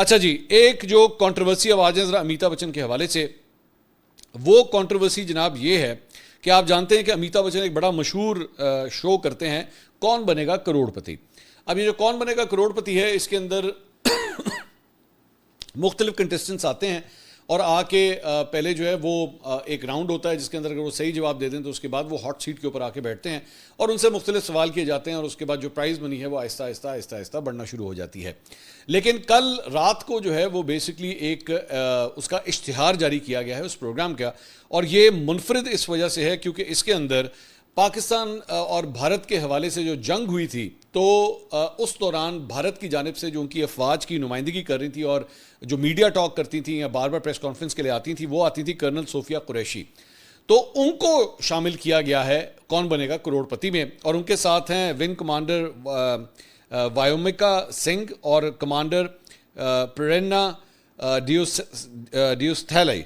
اچھا جی، ایک جو کنٹروورسی اب آ جائے ذرا امیتابھ بچن کے حوالے سے، وہ کنٹروورسی جناب یہ ہے کہ آپ جانتے ہیں کہ امیتابھ بچن ایک بڑا مشہور شو کرتے ہیں، کون بنے گا کروڑ پتی۔ اب یہ جو کون بنے گا کروڑ پتی ہے، اس کے اندر مختلف کنٹیسٹنٹس آتے ہیں اور آ کے پہلے جو ہے وہ ایک راؤنڈ ہوتا ہے جس کے اندر اگر وہ صحیح جواب دے دیں تو اس کے بعد وہ ہاٹ سیٹ کے اوپر آ کے بیٹھتے ہیں اور ان سے مختلف سوال کیے جاتے ہیں اور اس کے بعد جو پرائز منی ہے وہ آہستہ آہستہ آہستہ آہستہ بڑھنا شروع ہو جاتی ہے۔ لیکن کل رات کو جو ہے وہ بیسکلی ایک اس کا اشتہار جاری کیا گیا ہے اس پروگرام کا، اور یہ منفرد اس وجہ سے ہے کیونکہ اس کے اندر پاکستان اور بھارت کے حوالے سے جو جنگ ہوئی تھی تو اس دوران بھارت کی جانب سے جو ان کی افواج کی نمائندگی کر رہی تھی اور جو میڈیا ٹاک کرتی تھیں یا بار بار پریس کانفرنس کے لیے آتی تھیں، وہ آتی تھی کرنل صوفیہ قریشی، تو ان کو شامل کیا گیا ہے کون بنے گا کروڑ پتی میں، اور ان کے ساتھ ہیں ونگ کمانڈر وایومکا سنگھ اور کمانڈر پریرنا ڈیوستھیلئی۔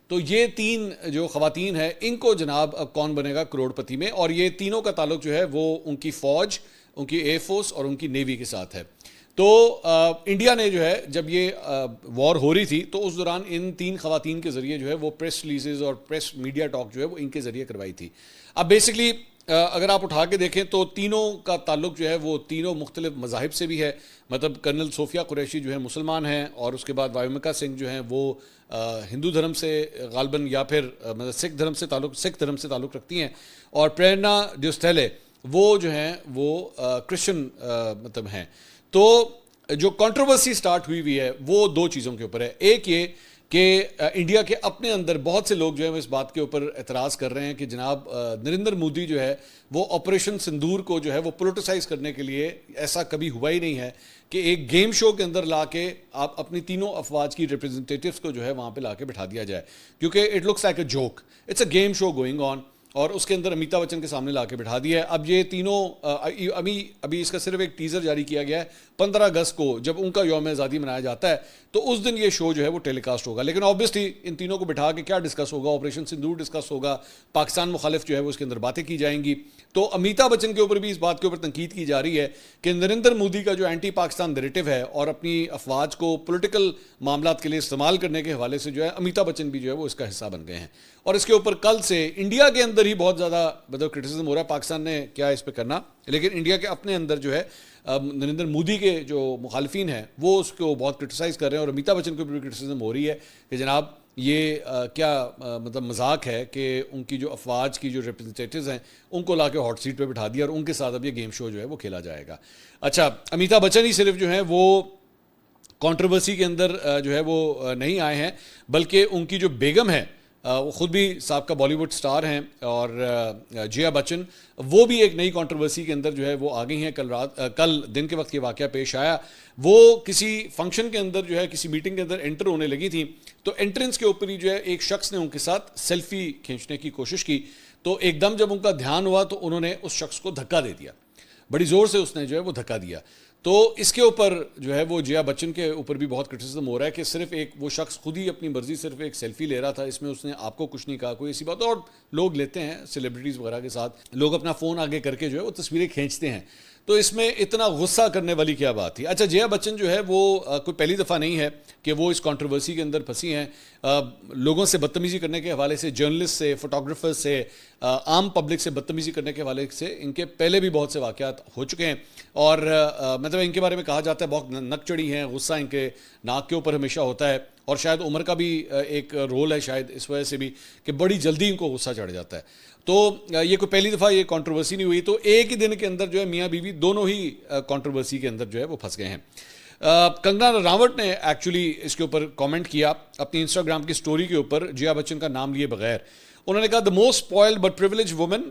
تو یہ تین جو خواتین ہیں ان کو جناب اب کون بنے گا کروڑ پتی میں، اور یہ تینوں کا تعلق جو ہے وہ ان کی فوج، ان کی ایئر فورس اور ان کی نیوی کے ساتھ ہے۔ تو انڈیا نے جو ہے جب یہ وار ہو رہی تھی تو اس دوران ان تین خواتین کے ذریعے جو ہے وہ پریس ریلیزز اور پریس میڈیا ٹاک جو ہے وہ ان کے ذریعے کروائی تھی۔ اب بیسکلی اگر آپ اٹھا کے دیکھیں تو تینوں کا تعلق جو ہے وہ تینوں مختلف مذاہب سے بھی ہے، مطلب کرنل صوفیہ قریشی جو ہے مسلمان ہیں، اور اس کے بعد وایومکا سنگھ جو ہیں وہ ہندو دھرم سے غالباً یا پھر مطلب سکھ دھرم سے تعلق رکھتی ہیں، اور پریرنا ڈیوستھیلئی وہ جو ہیں وہ کرسچن مطلب ہیں۔ تو جو کنٹروورسی سٹارٹ ہوئی ہے وہ دو چیزوں کے اوپر ہے، ایک یہ کہ انڈیا کے اپنے اندر بہت سے لوگ جو ہیں وہ اس بات کے اوپر اعتراض کر رہے ہیں کہ جناب نریندر مودی جو ہے وہ آپریشن سندور کو جو ہے وہ پولیٹیسائز کرنے کے لیے، ایسا کبھی ہوا ہی نہیں ہے کہ ایک گیم شو کے اندر لا کے آپ اپنی تینوں افواج کی ریپرزنٹیٹیوز کو جو ہے وہاں پہ لا کے بٹھا دیا جائے، کیونکہ it looks like a joke, it's a game show going on, اور اس کے اندر امیتابھ بچن کے سامنے لا کے بٹھا دیا ہے۔ اب یہ تینوں ابھی اس کا صرف ایک ٹیزر جاری کیا گیا ہے، 15 اگست کو جب ان کا یوم آزادی منایا جاتا ہے تو اس دن یہ شو جو ہے وہ ٹیلی کاسٹ ہوگا، لیکن آبویسلی ان تینوں کو بٹھا کے کیا ڈسکس ہوگا، آپریشن سندور ڈسکس ہوگا، پاکستان مخالف جو ہے وہ اس کے اندر باتیں کی جائیں گی۔ تو امیتابھ بچن کے اوپر بھی اس بات کے اوپر تنقید کی جا رہی ہے کہ نریندر مودی کا جو اینٹی پاکستان نیریٹو ہے اور اپنی افواج کو پولیٹیکل معاملات کے لیے استعمال کرنے کے حوالے سے جو ہے امیتابھ بچن بھی جو ہے وہ اس کا حصہ بن گئے ہیں، اور اس کے اوپر کل سے انڈیا کے اندر ہی بہت زیادہ مطلب کرٹیسزم ہو رہا ہے، پاکستان نے کیا اس پہ کرنا، لیکن انڈیا کے اپنے اندر جو ہے نریندر مودی کے جو مخالفین ہیں وہ اس کو بہت کرٹیسائز کر رہے ہیں، اور امیتابھ بچن کو بھی کرٹیسزم ہو رہی ہے کہ جناب یہ کیا مطلب مذاق ہے کہ ان کی جو افواج کی جو ریپرزنٹیٹیوز ہیں ان کو لا کے ہاٹ سیٹ پہ بٹھا دیا اور ان کے ساتھ اب یہ گیم شو جو ہے وہ کھیلا جائے گا۔ اچھا، امیتابھ بچن ہی صرف جو ہیں وہ کنٹروورسی کے اندر جو ہے وہ نہیں آئے ہیں، بلکہ ان کی جو بیگم ہے وہ خود بھی سابقہ بالی ووڈ سٹار ہیں، اور جیا بچن وہ بھی ایک نئی کنٹروورسی کے اندر جو ہے وہ آ گئی ہیں۔ کل دن کے وقت یہ واقعہ پیش آیا، وہ کسی فنکشن کے اندر جو ہے کسی میٹنگ کے اندر انٹر ہونے لگی تھیں، تو انٹرنس کے اوپر ہی جو ہے ایک شخص نے ان کے ساتھ سیلفی کھینچنے کی کوشش کی، تو ایک دم جب ان کا دھیان ہوا تو انہوں نے اس شخص کو دھکا دے دیا، بڑی زور سے اس نے جو ہے وہ دھکا دیا۔ تو اس کے اوپر جو ہے وہ جیا بچن کے اوپر بھی بہت کرٹیسزم ہو رہا ہے کہ صرف ایک وہ شخص خود ہی اپنی مرضی صرف ایک سیلفی لے رہا تھا، اس میں اس نے آپ کو کچھ نہیں کہا، کوئی ایسی بات، اور لوگ لیتے ہیں سیلیبریٹیز وغیرہ کے ساتھ لوگ اپنا فون آگے کر کے جو ہے وہ تصویریں کھینچتے ہیں، تو اس میں اتنا غصہ کرنے والی کیا بات تھی۔ اچھا، جیا بچن جو ہے وہ کوئی پہلی دفعہ نہیں ہے کہ وہ اس کنٹروورسی کے اندر پھنسی ہیں، لوگوں سے بدتمیزی کرنے کے حوالے سے، جرنلسٹ سے، فوٹوگرافر سے، عام پبلک سے بدتمیزی کرنے کے حوالے سے ان کے پہلے بھی بہت سے واقعات ہو چکے ہیں، اور مطلب ان کے بارے میں کہا جاتا ہے بہت نک چڑھی ہیں، غصہ ان کے ناک کے اوپر ہمیشہ ہوتا ہے، اور شاید عمر کا بھی ایک رول ہے شاید اس وجہ سے بھی کہ بڑی جلدی ان کو غصہ چڑھ جاتا ہے۔ تو یہ کوئی پہلی دفعہ یہ کنٹروورسی نہیں ہوئی، تو ایک ہی دن کے اندر جو ہے میاں بیوی دونوں ہی کنٹروورسی کے اندر جو ہے وہ پھنس گئے ہیں۔ کنگنا رناوٹ نے ایکچولی اس کے اوپر کامنٹ کیا اپنی انسٹاگرام کی سٹوری کے اوپر جیا بچن کا نام لیے بغیر، انہوں نے کہا the most spoiled but privileged woman,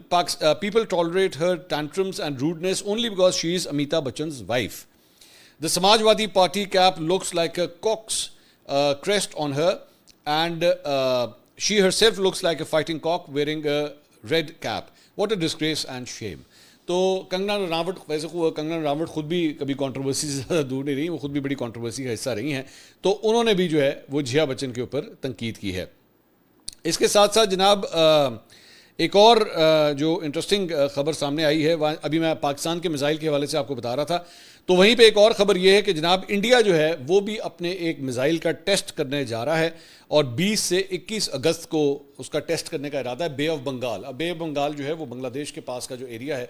people tolerate her tantrums and rudeness only because she is Amitabh Bachchan's wife. The Samajwadi Party cap looks like a cock's crest on her, and she herself looks like a fighting cock wearing a red cap. What a disgrace and shame. تو کنگنا رناوٹ، ویسے کنگنا رناوٹ خود بھی کبھی controversy سے زیادہ دور نہیں رہی، وہ خود بھی بڑی کنٹروورسی کا حصہ رہی ہیں، تو انہوں نے بھی جو ہے وہ جیا بچن کے اوپر تنقید کی ہے۔ اس کے ساتھ ساتھ جناب ایک اور جو انٹرسٹنگ خبر سامنے آئی ہے، ابھی میں پاکستان کے میزائل کے حوالے سے آپ کو بتا رہا تھا، تو وہیں پہ ایک اور خبر یہ ہے کہ جناب انڈیا جو ہے وہ بھی اپنے ایک میزائل کا ٹیسٹ کرنے جا رہا ہے اور 20 سے 21 اگست کو اس کا ٹیسٹ کرنے کا ارادہ ہے بے آف بنگال. اب بے آف بنگال جو ہے وہ بنگلہ دیش کے پاس کا جو ایریا ہے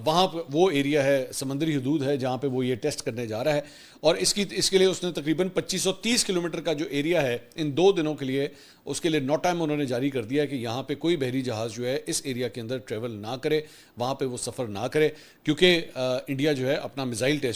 وہاں پہ وہ ایریا ہے, سمندری حدود ہے جہاں پہ وہ یہ ٹیسٹ کرنے جا رہا ہے, اور اس کے لیے اس نے تقریباً 2530 کلومیٹر کا جو ایریا ہے ان 2 دنوں کے لیے اس کے لیے نو ٹائم انہوں نے جاری کر دیا کہ یہاں پہ کوئی بحری جہاز جو ہے اس ایریا کے اندر ٹریول نہ کرے, وہاں پہ وہ سفر نہ کرے, کیونکہ انڈیا جو ہے اپنا میزائل ٹیسٹ